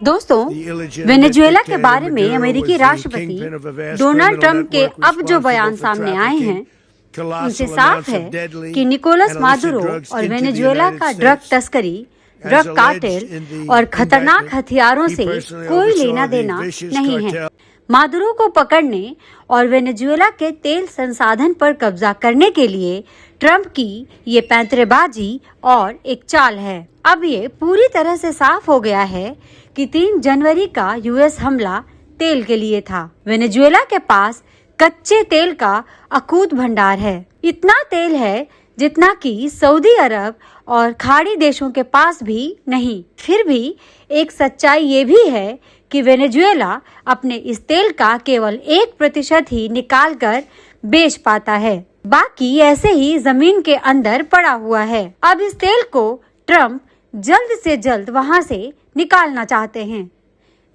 दोस्तों, वेनेजुएला के बारे में अमेरिकी राष्ट्रपति डोनाल्ड ट्रंप के अब जो बयान सामने आए हैं, उनसे साफ है कि निकोलस मादुरो और वेनेजुएला का ड्रग तस्करी, ड्रग कार्टेल और खतरनाक हथियारों से कोई लेना देना नहीं है। मादुरो को पकड़ने और वेनेजुएला के तेल संसाधन पर कब्जा करने के लिए ट्रंप की ये पैंतरेबाजी और एक चाल है। अब ये पूरी तरह से साफ हो गया है कि 3 जनवरी का यूएस हमला तेल के लिए था। वेनेजुएला के पास कच्चे तेल का अकूत भंडार है। इतना तेल है जितना कि सऊदी अरब और खाड़ी देशों के पास भी नहीं। फिर भी एक सच्चाई ये भी है कि वेनेजुएला अपने इस तेल का केवल 1% ही निकाल कर बेच पाता है, बाकी ऐसे ही जमीन के अंदर पड़ा हुआ है। अब इस तेल को ट्रंप जल्द से जल्द वहां से निकालना चाहते हैं।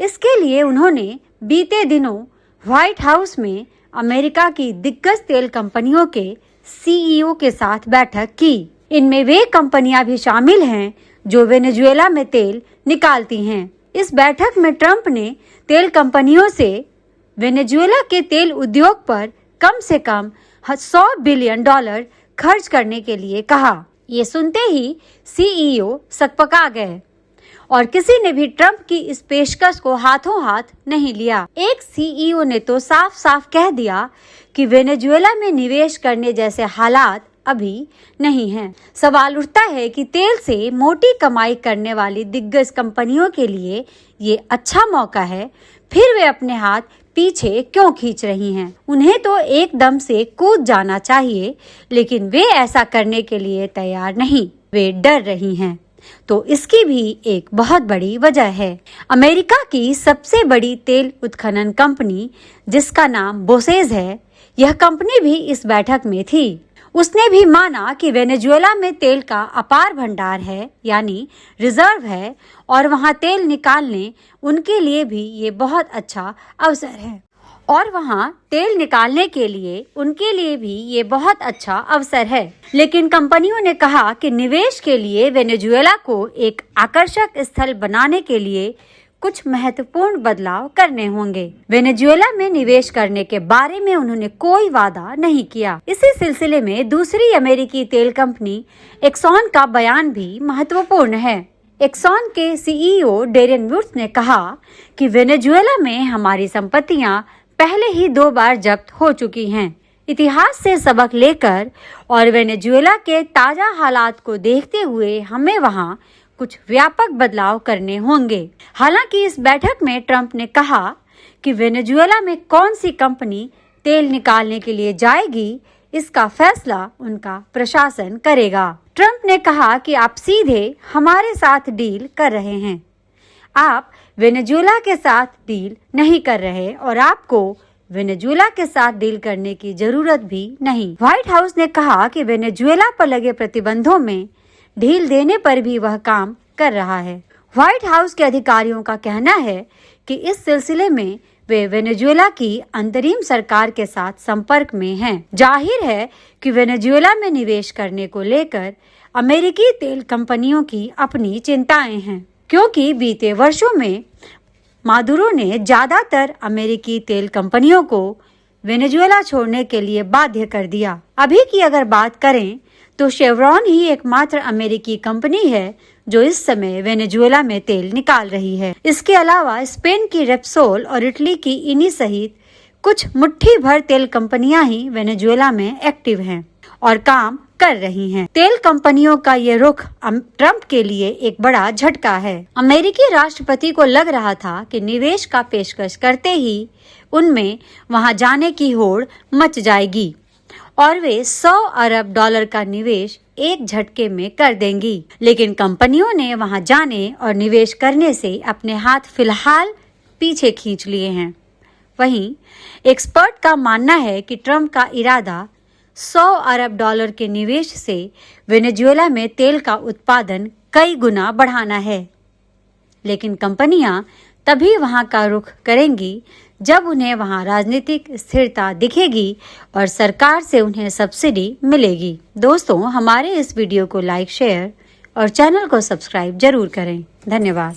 इसके लिए उन्होंने बीते दिनों व्हाइट हाउस में अमेरिका की दिग्गज तेल कंपनियों के सीईओ के साथ बैठक की। इनमें वे कंपनियां भी शामिल हैं जो वेनेजुएला में तेल निकालती हैं। इस बैठक में ट्रंप ने तेल कंपनियों से वेनेजुएला के तेल उद्योग पर कम से कम $100 बिलियन खर्च करने के लिए कहा। ये सुनते ही सीईओ सकपका गए और किसी ने भी ट्रंप की इस पेशकश को हाथों हाथ नहीं लिया। एक सीईओ ने तो साफ साफ कह दिया कि वेनेजुएला में निवेश करने जैसे हालात अभी नहीं हैं। सवाल उठता है कि तेल से मोटी कमाई करने वाली दिग्गज कंपनियों के लिए ये अच्छा मौका है, फिर वे अपने हाथ पीछे क्यों खींच रही हैं? उन्हें तो एकदम से कूद जाना चाहिए, लेकिन वे ऐसा करने के लिए तैयार नहीं। वे डर रही हैं। तो इसकी भी एक बहुत बड़ी वजह है। अमेरिका की सबसे बड़ी तेल उत्खनन कंपनी, जिसका नाम बोसेज है, यह कंपनी भी इस बैठक में थी। उसने भी माना कि वेनेजुएला में तेल का अपार भंडार है, यानी रिजर्व है, और वहां तेल निकालने उनके लिए भी ये बहुत अच्छा अवसर है। लेकिन कंपनियों ने कहा कि निवेश के लिए वेनेजुएला को एक आकर्षक स्थल बनाने के लिए कुछ महत्वपूर्ण बदलाव करने होंगे। वेनेजुएला में निवेश करने के बारे में उन्होंने कोई वादा नहीं किया। इसी सिलसिले में दूसरी अमेरिकी तेल कंपनी एक्सॉन का बयान भी महत्वपूर्ण है। एक्सॉन के सीईओ डेरेन वुड्स ने कहा कि वेनेजुएला में हमारी संपत्तियां पहले ही 2 बार जब्त हो चुकी हैं। इतिहास से सबक लेकर और वेनेजुएला के ताजा हालात को देखते हुए हमें वहां कुछ व्यापक बदलाव करने होंगे। हालांकि इस बैठक में ट्रंप ने कहा कि वेनेजुएला में कौन सी कंपनी तेल निकालने के लिए जाएगी, इसका फैसला उनका प्रशासन करेगा। ट्रंप ने कहा कि आप सीधे हमारे साथ डील कर रहे हैं, आप वेनेजुएला के साथ डील नहीं कर रहे और आपको वेनेजुएला के साथ डील करने की जरूरत भी नहीं। व्हाइट हाउस ने कहा कि वेनेजुएला पर लगे प्रतिबंधों में ढील देने पर भी वह काम कर रहा है। व्हाइट हाउस के अधिकारियों का कहना है कि इस सिलसिले में वे वेनेजुएला की अंतरिम सरकार के साथ संपर्क में हैं। जाहिर है कि वेनेजुएला में निवेश करने को लेकर अमेरिकी तेल कंपनियों की अपनी चिंताएं हैं, क्योंकि बीते वर्षों में मादुरो ने ज्यादातर अमेरिकी तेल कंपनियों को वेनेजुएला छोड़ने के लिए बाध्य कर दिया। अभी की अगर बात करें तो शेवरॉन ही एकमात्र अमेरिकी कंपनी है जो इस समय वेनेजुएला में तेल निकाल रही है। इसके अलावा स्पेन की रेप्सोल और इटली की इनी सहित कुछ मुट्ठी भर तेल कंपनियां ही वेनेजुएला में एक्टिव हैं और काम कर रही हैं। तेल कंपनियों का ये रुख ट्रंप के लिए एक बड़ा झटका है। अमेरिकी राष्ट्रपति को लग रहा था कि निवेश का पेशकश करते ही उनमें वहां जाने की होड़ मच जाएगी और वे $100 अरब का निवेश एक झटके में कर देंगी। लेकिन कंपनियों ने वहां जाने और निवेश करने से अपने हाथ फिलहाल पीछे खींच लिए हैं। वहीं एक्सपर्ट का मानना है कि ट्रंप का इरादा $100 अरब के निवेश से वेनेजुएला में तेल का उत्पादन कई गुना बढ़ाना है। लेकिन कंपनियां तभी वहां का रुख करेंगी जब उन्हें वहां राजनीतिक स्थिरता दिखेगी और सरकार से उन्हें सब्सिडी मिलेगी। दोस्तों, हमारे इस वीडियो को लाइक, शेयर और चैनल को सब्सक्राइब जरूर करें। धन्यवाद।